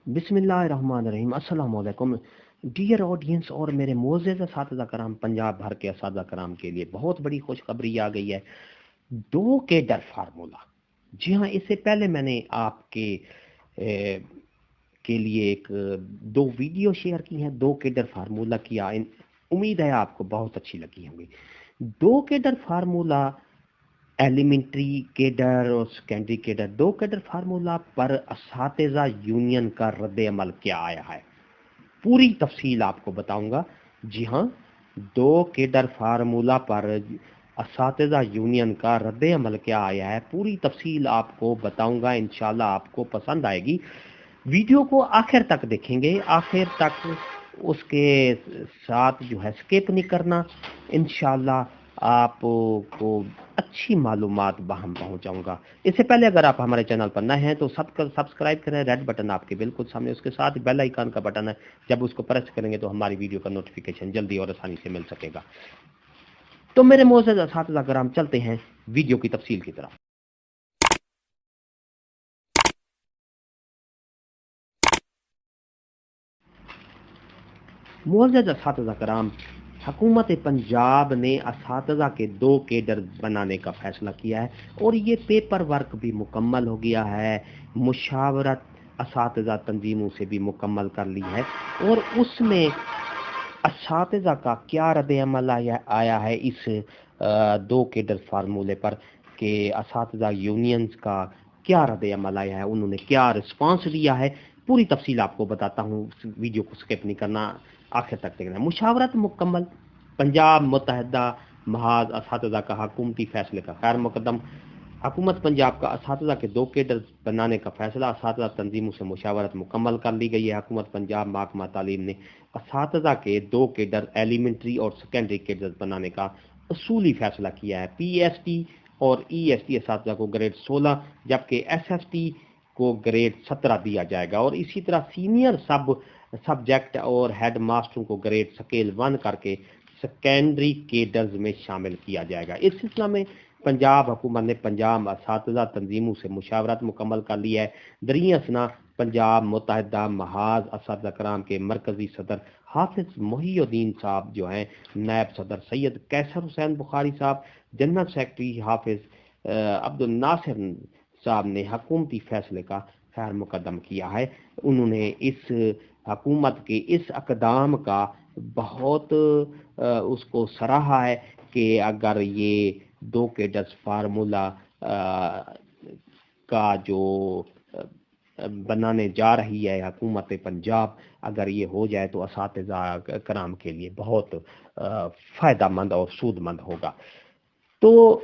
बिस्मिल्लाहिर्रहमानिर्रहीम। अस्सलाम वालेकुम डियर ऑडियंस और मेरे मोअज़्ज़ज़ असातिज़ा कराम, पंजाब भर के असातिज़ा कराम के लिए बहुत बड़ी खुशखबरी आ गई है। 2 केडर फार्मूला। जी हाँ, इससे पहले मैंने आपके के लिए एक 2 वीडियो शेयर की हैं 2 केडर फार्मूला की। उम्मीद है आपको बहुत अच्छी लगी होंगी। 2 केडर फार्मूला एलिमेंट्री केडर और सेकेंडरी केडर, 2 केडर फार्मूला पर असातिज़ा यूनियन का रद्द अमल क्या आया है, पूरी तफसील आपको बताऊंगा। जी हाँ, 2 केडर फार्मूला पर असातिज़ा यूनियन का रद्द अमल क्या आया है, पूरी तफसील आपको बताऊंगा। इंशाल्लाह आपको पसंद आएगी। वीडियो को आखिर तक देखेंगे, आखिर तक उसके साथ जो है स्किप नहीं करना। इंशाल्लाह आपको अच्छी मालूमात बाहम पहुंचाऊंगा। इससे पहले अगर आप हमारे चैनल पर नए हैं तो सब्सक्राइब करें। रेड बटन आपके बिल्कुल सामने, उसके साथ बेल आइकन का बटन है, जब उसको प्रेस करेंगे तो हमारी वीडियो का नोटिफिकेशन जल्दी और आसानी से मिल सकेगा। तो मेरे मोअज़्ज़ज़ असातिज़ा कराम, चलते हैं वीडियो की तफसील की तरफ। मोअज़्ज़ज़ असातिज़ा कराम, हुकूमत पंजाब ने असातिज़ा के 2 केडर बनाने का फैसला किया है और ये पेपर वर्क भी मुकम्मल हो गया है। मुशावरत असातिज़ा तंजीमों से भी मुकम्मल कर ली है और उसमें असातिज़ा का क्या रद्द अमल आया है इस 2 केडर फार्मूले पर कि असातिज़ा यूनियंस का क्या रद्द अमल आया है, उन्होंने क्या रिस्पांस दिया है, पूरी तफसील आपको बताता हूँ। वीडियो को स्किप नहीं करना, आखिर तक देखना। मुशावरत मुकम्मल, पंजाब मुत्तहिदा महाज असातिज़ा का हुकूमती फैसले का खैर मुकदम। हुकूमत पंजाब का असातिज़ा के 2 केडर बनाने का फैसला, असातिज़ा तंजीमों से मुशावरत मुकम्मल कर ली गई है। हुकूमत पंजाब महकमा तालीम ने असातिज़ा के 2 केडर एलिमेंट्री और सेकेंडरी केडर बनाने का असूली फैसला किया है। पीएसटी और ईएसटी असातिज़ा को ग्रेड 16 जबकि एसएसटी को ग्रेड 17 दिया जाएगा और इसी तरह सीनियर सब्जेक्ट और हेड मास्टरों को ग्रेड स्केल 1 करके सेकेंडरी केडर्स में शामिल किया जाएगा। इस सिलसिला में पंजाब हुकूमत ने पंजाब असातिज़ा तंजीमों से मुशावरत मुकम्मल कर ली है। दरीं असना पंजाब मुत्तहिदा महाज असातिज़ा कराम के मरकजी सदर हाफिज मोहिउद्दीन साहब जो हैं, नायब सदर सैयद कैसर हुसैन बुखारी साहब, जनरल सेक्रेटरी हाफिज अब्दुल नासिर साहब ने हुकूमती फैसले का खैर मुकदम किया है। उन्होंने इस हुकूमत के इस अक़दाम का बहुत उसको सराहा है कि अगर ये 2 केडर फार्मूला का जो बनाने जा रही है हुकूमत पंजाब, अगर ये हो जाए तो असातिज़ा कराम के लिए बहुत फ़ायदामंद और सूदमंद होगा। तो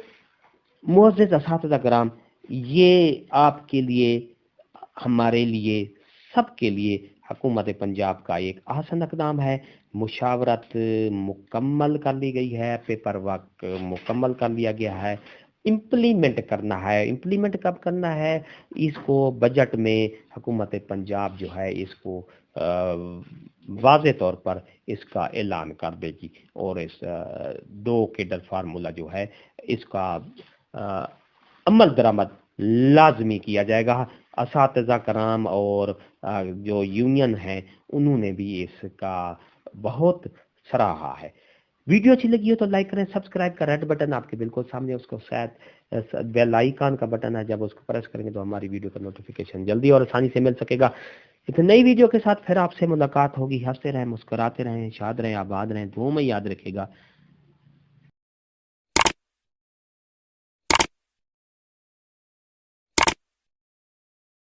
मुअज़्ज़ज़ असातिज़ा कराम, ये आपके लिए, हमारे लिए, सबके लिए हुकूमत पंजाब का एक आसान इक़दाम है। मुशावरत मुकम्मल कर ली गई है, पेपर वर्क मुकम्मल कर लिया गया है। इम्प्लीमेंट करना है। इम्प्लीमेंट कब करना है? इसको बजट में हुकूमत पंजाब जो है इसको वाज़े तौर पर इसका ऐलान कर देगी और इस 2 केडर फार्मूला जो है इसका अमल दरामद लाजमी किया जाएगा। असातिज़ा कराम और जो यूनियन है उन्होंने भी इसका बहुत सराहा है। वीडियो अच्छी लगी हो तो लाइक करें। सब्सक्राइब का रेड बटन आपके बिल्कुल सामने, उसको शायद बेल आइकन का बटन है, जब उसको प्रेस करेंगे तो हमारी वीडियो का नोटिफिकेशन जल्दी और आसानी से मिल सकेगा। एक नई वीडियो के साथ फिर आपसे मुलाकात होगी। हंसते रहें, मुस्कुराते रहें, शाद रहें, आबाद रहें, दुआ में याद रखेगा।